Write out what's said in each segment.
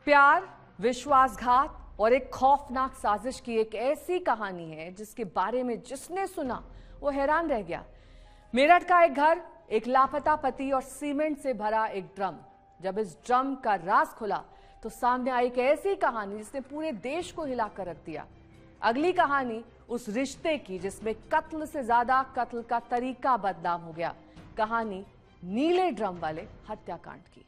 प्यार, विश्वासघात और एक खौफनाक साजिश की एक ऐसी कहानी है जिसके बारे में जिसने सुना वो हैरान रह गया। मेरठ का एक घर, एक लापता पति और सीमेंट से भरा एक ड्रम। जब इस ड्रम का राज खुला तो सामने आई एक ऐसी कहानी जिसने पूरे देश को हिलाकर रख दिया। अगली कहानी उस रिश्ते की जिसमें कत्ल से ज्यादा कत्ल का तरीका बदनाम हो गया। कहानी नीले ड्रम वाले हत्याकांड की।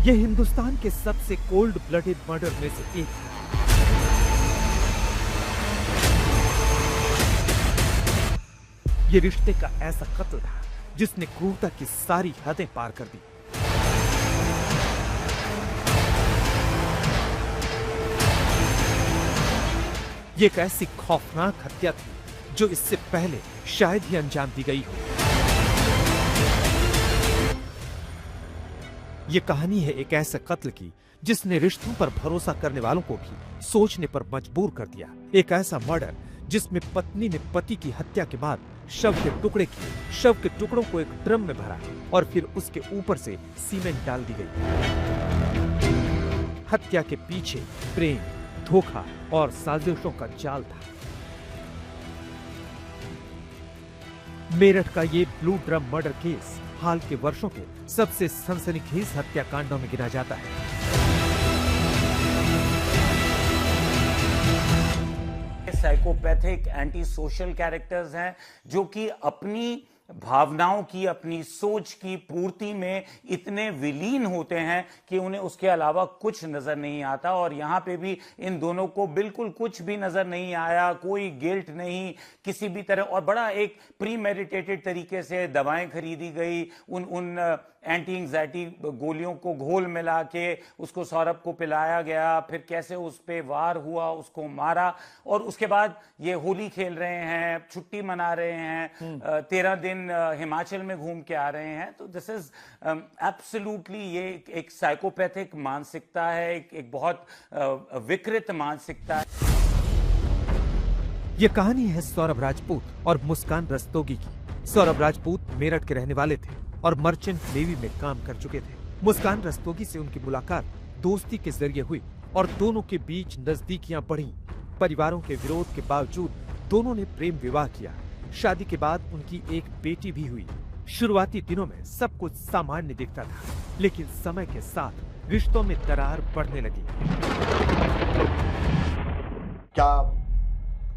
यह हिंदुस्तान के सबसे कोल्ड ब्लडेड मर्डर में से एक है। यह रिश्ते का ऐसा कत्ल था जिसने क्रूरता की सारी हदें पार कर दी। ये एक ऐसी खौफनाक हत्या थी जो इससे पहले शायद ही अंजाम दी गई हो। ये कहानी है एक ऐसे कत्ल की जिसने रिश्तों पर भरोसा करने वालों को भी सोचने पर मजबूर कर दिया। एक ऐसा मर्डर जिसमें पत्नी ने पति की हत्या के बाद शव के टुकड़े किए, शव के टुकड़ों को एक ड्रम में भरा और फिर उसके ऊपर से सीमेंट डाल दी गई। हत्या के पीछे प्रेम, धोखा और साजिशों का जाल था। मेरठ का ये ब्लू ड्रम मर्डर केस हाल के वर्षों के सबसे सनसनीखेज हत्याकांडों में गिना जाता है। साइकोपैथिक एंटी सोशल कैरेक्टर्स हैं जो कि अपनी भावनाओं की, अपनी सोच की पूर्ति में इतने विलीन होते हैं कि उन्हें उसके अलावा कुछ नजर नहीं आता। और यहाँ पे भी इन दोनों को बिल्कुल कुछ भी नजर नहीं आया, कोई गिल्ट नहीं किसी भी तरह। और बड़ा एक प्री मेडिटेटेड तरीके से दवाएं खरीदी गई, उन एंटी एंग्जाइटी गोलियों को घोल मिला के उसको सौरभ को पिलाया गया, फिर कैसे उस पे वार हुआ, उसको मारा। और उसके बाद ये होली खेल रहे हैं, छुट्टी मना रहे हैं, 13 दिन हिमाचल में घूम के आ रहे हैं। तो दिस इज एब्सोल्युटली ये एक साइकोपैथिक मानसिकता है, एक बहुत विकृत मानसिकता है। ये कहानी है सौरभ राजपूत और मुस्कान रस्तोगी की। सौरभ राजपूत मेरठ के रहने वाले थे और मर्चेंट नेवी में काम कर चुके थे। मुस्कान रस्तोगी से उनकी मुलाकात दोस्ती के जरिए हुई और दोनों के बीच नजदीकियां बढ़ी। परिवारों के विरोध के बावजूद दोनों ने प्रेम विवाह किया। शादी के बाद उनकी एक बेटी भी हुई। शुरुआती दिनों में सब कुछ सामान्य दिखता था, लेकिन समय के साथ रिश्तों में दरार बढ़ने लगी। क्या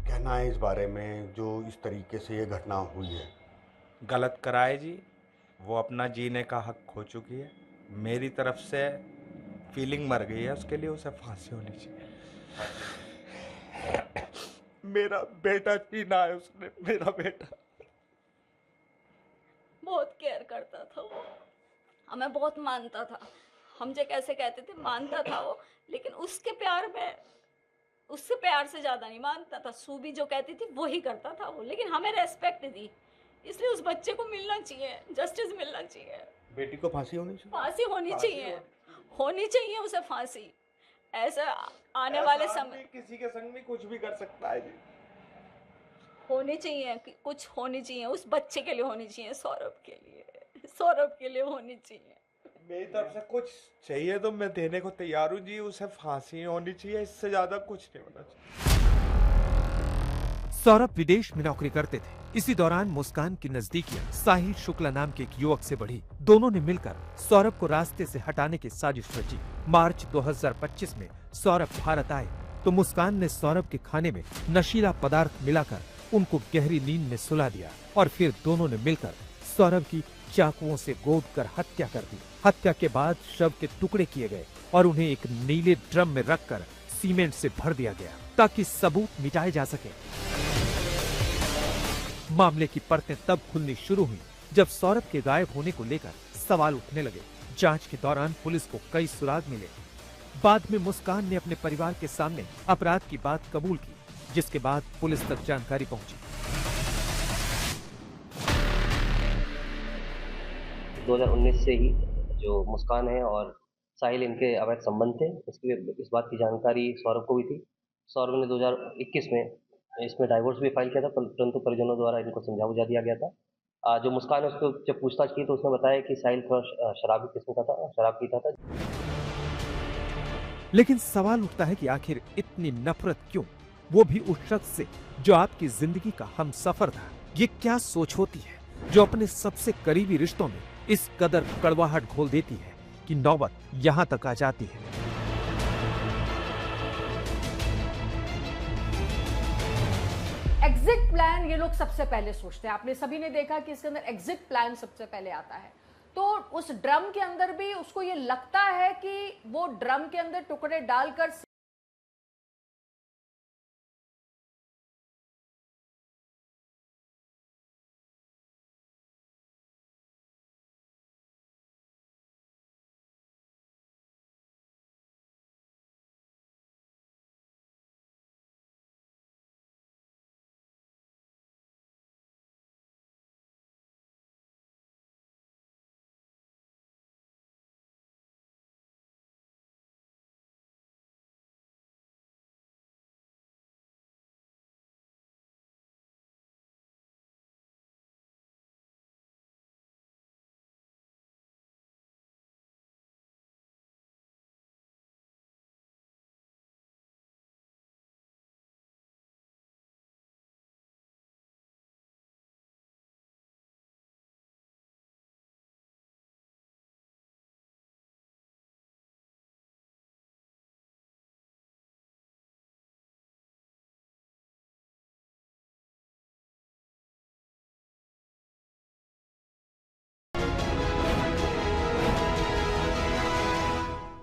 कहना है इस बारे में जो इस तरीके से ये घटना हुई है? गलत कराए जी, वो अपना जीने का हक खो चुकी है। मेरी तरफ से फीलिंग मर गई है, उसके लिए उसे फांसी होनी चाहिए। मेरा बेटा छीना है उसने, मेरा बेटा। बहुत केयर करता था वो, हमें बहुत मानता था। हम जो कैसे कहते थे मानता था वो, लेकिन उसके प्यार में उससे प्यार से ज्यादा नहीं मानता था। सूबी जो कहती थी वही करता था वो, लेकिन हमें रेस्पेक्ट दी। इसलिए उस बच्चे को मिलना चाहिए, जस्टिस मिलना चाहिए। बेटी को फांसी होनी चाहिए, फांसी होनी चाहिए, होनी चाहिए उसे फांसी। ऐसा आने वाले समय किसी के संग भी कुछ भी कर सकता है जी। होनी चाहिए, कुछ होनी चाहिए उस बच्चे के लिए, होनी चाहिए सौरभ के लिए, सौरभ के लिए होनी चाहिए। मेरी तरफ से कुछ चाहिए तो मैं देने को तैयार हूँ जी। उसे फांसी होनी चाहिए, इससे ज्यादा कुछ नहीं होना चाहिए। सौरभ विदेश में नौकरी करते थे। इसी दौरान मुस्कान की नजदीकियां साहिल शुक्ला नाम के एक युवक से बढ़ी। दोनों ने मिलकर सौरभ को रास्ते से हटाने की साजिश रची। मार्च 2025 में सौरभ भारत आए तो मुस्कान ने सौरभ के खाने में नशीला पदार्थ मिलाकर उनको गहरी नींद में सुला दिया और फिर दोनों ने मिलकर सौरभ की चाकुओं से गोद कर हत्या कर दी। हत्या के बाद शव के टुकड़े किए गए और उन्हें एक नीले ड्रम में रखकर सीमेंट से भर दिया गया ताकि सबूत मिटाए जा सके। मामले की परतें तब खुलनी शुरू हुई जब सौरभ के गायब होने को लेकर सवाल उठने लगे। जांच के दौरान पुलिस को कई सुराग मिले। बाद में मुस्कान ने अपने परिवार के सामने अपराध की बात कबूल की, जिसके बाद पुलिस तक जानकारी पहुंची। 2019 से ही जो मुस्कान है और साहिल इनके अवैध संबंध थे, इस बात की जानकारी सौरभ को भी थी। सौरभ ने 2021 में इसमें डाइवोर्स भी फाइल किया था, परंतु परिजनों द्वारा इनको समझा बुझा दिया गया था। जो मुस्कान है उसको जब पूछताछ की तो उसने बताया कि साहिल थोड़ा शराबी किस्म का था, शराब पीता था। लेकिन सवाल उठता है कि आखिर इतनी नफरत क्यों, वो भी उस शख्स से जो आपकी जिंदगी का हमसफर था। ये क्या सोच होती है जो अपने सबसे करीबी रिश्तों में इस कदर कड़वाहट घोल देती है कि नौबत यहाँ तक आ जाती है। एग्जिट प्लान ये लोग सबसे पहले सोचते हैं। आपने सभी ने देखा कि इसके अंदर एग्जिट प्लान सबसे पहले आता है। तो उस ड्रम के अंदर भी उसको ये लगता है कि वो ड्रम के अंदर टुकड़े डालकर